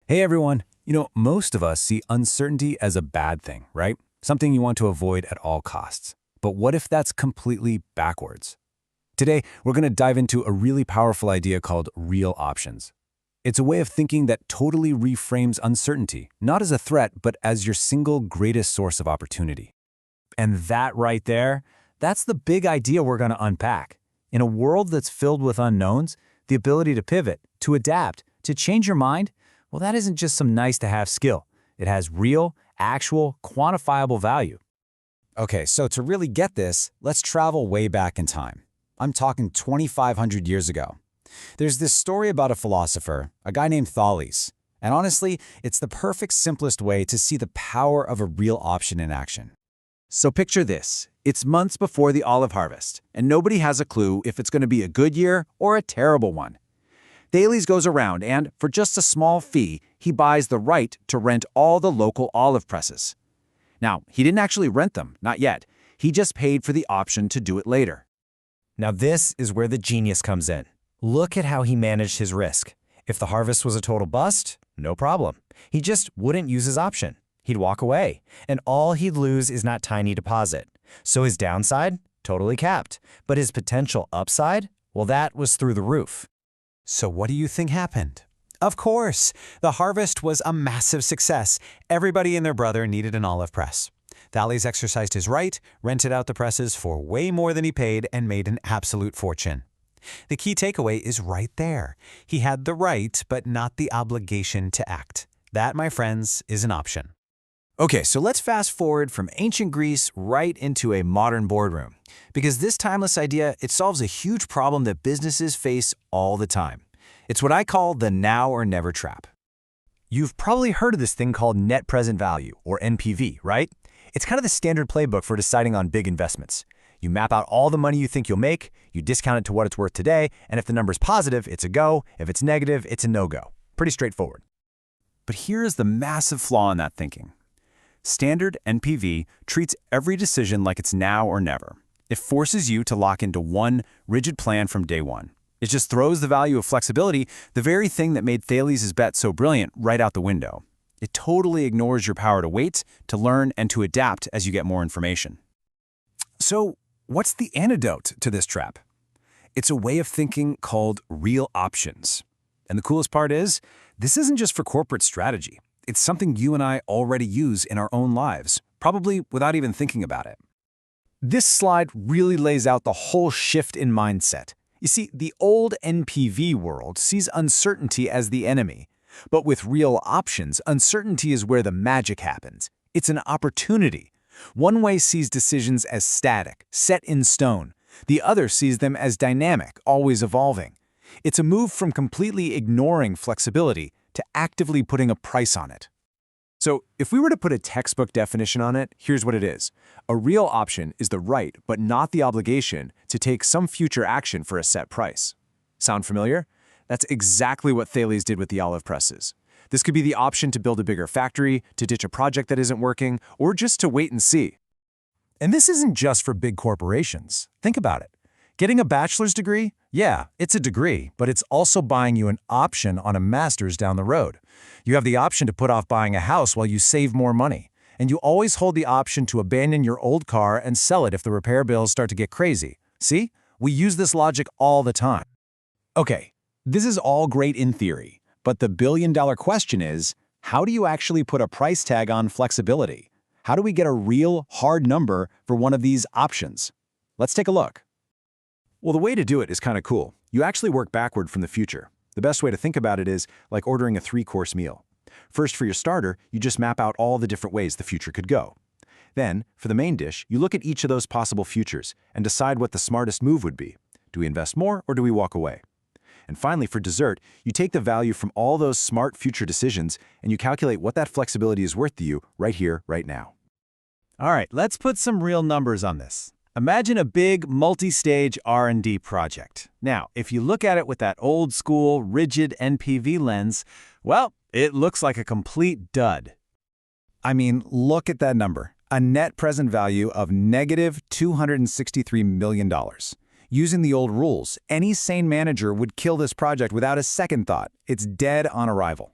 Hey everyone, most of us see uncertainty as a bad thing, right? Something you want to avoid at all costs. But what if that's completely backwards? Today, we're going to dive into a really powerful idea called real options. It's a way of thinking that totally reframes uncertainty, not as a threat, but as your single greatest source of opportunity. And that right there, that's the big idea we're going to unpack. In a world that's filled with unknowns, the ability to pivot, to adapt, to change your mind, well, that isn't just some nice-to-have skill. It has real, actual, quantifiable value. Okay, so to really get this, let's travel way back in time. I'm talking 2,500 years ago. There's this story about a philosopher, a guy named Thales. And honestly, it's the perfect, simplest way to see the power of a real option in action. So picture this. It's months before the olive harvest, and nobody has a clue if it's going to be a good year or a terrible one. Thales goes around and, for just a small fee, he buys the right to rent all the local olive presses. Now, he didn't actually rent them, not yet. He just paid for the option to do it later. Now this is where the genius comes in. Look at how he managed his risk. If the harvest was a total bust, no problem. He just wouldn't use his option. He'd walk away, and all he'd lose is that tiny deposit. So his downside? Totally capped. But his potential upside? Well, that was through the roof. So what do you think happened? Of course, the harvest was a massive success. Everybody and their brother needed an olive press. Thales exercised his right, rented out the presses for way more than he paid, and made an absolute fortune. The key takeaway is right there. He had the right, but not the obligation to act. That, my friends, is an option. Okay, so let's fast forward from ancient Greece right into a modern boardroom. Because this timeless idea, it solves a huge problem that businesses face all the time. It's what I call the now or never trap. You've probably heard of this thing called net present value, or NPV, right? It's kind of the standard playbook for deciding on big investments. You map out all the money you think you'll make, you discount it to what it's worth today, and if the number's positive, it's a go. If it's negative, it's a no-go. Pretty straightforward. But here's the massive flaw in that thinking. Standard NPV treats every decision like it's now or never. It forces you to lock into one rigid plan from day one. It just throws the value of flexibility, the very thing that made Thales' bet so brilliant, right out the window. It totally ignores your power to wait, to learn, and to adapt as you get more information. So, what's the antidote to this trap? It's a way of thinking called real options. And the coolest part is, this isn't just for corporate strategy. It's something you and I already use in our own lives, probably without even thinking about it. This slide really lays out the whole shift in mindset. You see, the old NPV world sees uncertainty as the enemy. But with real options, uncertainty is where the magic happens. It's an opportunity. One way sees decisions as static, set in stone. The other sees them as dynamic, always evolving. It's a move from completely ignoring flexibility to actively putting a price on it. So, if we were to put a textbook definition on it, here's what it is. A real option is the right, but not the obligation, to take some future action for a set price. Sound familiar? That's exactly what Thales did with the olive presses. This could be the option to build a bigger factory, to ditch a project that isn't working, or just to wait and see. And this isn't just for big corporations. Think about it. Getting a bachelor's degree? Yeah, it's a degree, but it's also buying you an option on a master's down the road. You have the option to put off buying a house while you save more money. And you always hold the option to abandon your old car and sell it if the repair bills start to get crazy. See? We use this logic all the time. Okay, this is all great in theory, but the billion-dollar question is, how do you actually put a price tag on flexibility? How do we get a real, hard number for one of these options? Let's take a look. Well, the way to do it is kind of cool. You actually work backward from the future. The best way to think about it is like ordering a 3-course meal. First, for your starter, you just map out all the different ways the future could go. Then, for the main dish, you look at each of those possible futures and decide what the smartest move would be. Do we invest more or do we walk away? And finally, for dessert, you take the value from all those smart future decisions and you calculate what that flexibility is worth to you right here, right now. All right, let's put some real numbers on this. Imagine a big, multi-stage R&D project. Now, if you look at it with that old-school, rigid NPV lens, well, it looks like a complete dud. I mean, look at that number. A net present value of negative $263 million. Using the old rules, any sane manager would kill this project without a second thought. It's dead on arrival.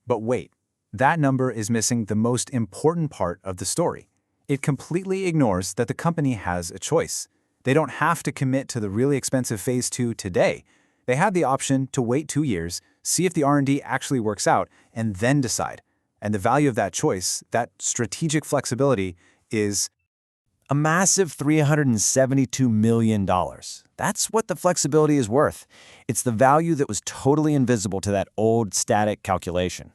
But wait, that number is missing the most important part of the story. It completely ignores that the company has a choice. They don't have to commit to the really expensive Phase 2 today. They have the option to wait 2 years, see if the R&D actually works out, and then decide. And the value of that choice, that strategic flexibility, is A massive $372 million. That's what the flexibility is worth. It's the value that was totally invisible to that old static calculation.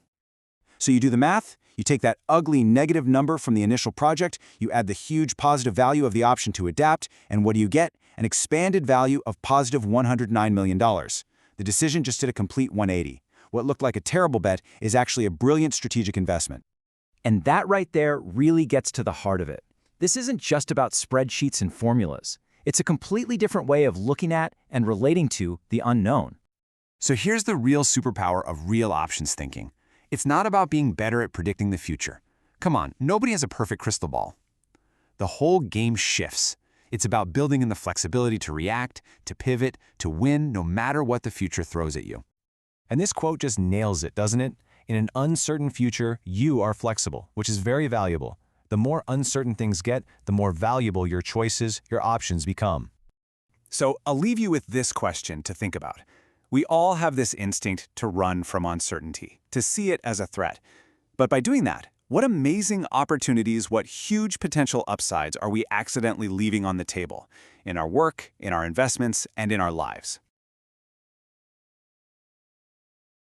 So you do the math, you take that ugly negative number from the initial project, you add the huge positive value of the option to adapt, and what do you get? An expanded value of positive $109 million. The decision just did a complete 180. What looked like a terrible bet is actually a brilliant strategic investment. And that right there really gets to the heart of it. This isn't just about spreadsheets and formulas. It's a completely different way of looking at and relating to the unknown. So here's the real superpower of real options thinking. It's not about being better at predicting the future. Come on, nobody has a perfect crystal ball. The whole game shifts. It's about building in the flexibility to react, to pivot, to win no matter what the future throws at you. And this quote just nails it, doesn't it? In an uncertain future, you are flexible, which is very valuable. The more uncertain things get, the more valuable your choices, your options become. So I'll leave you with this question to think about. We all have this instinct to run from uncertainty, to see it as a threat. But by doing that, what amazing opportunities, what huge potential upsides are we accidentally leaving on the table in our work, in our investments, and in our lives?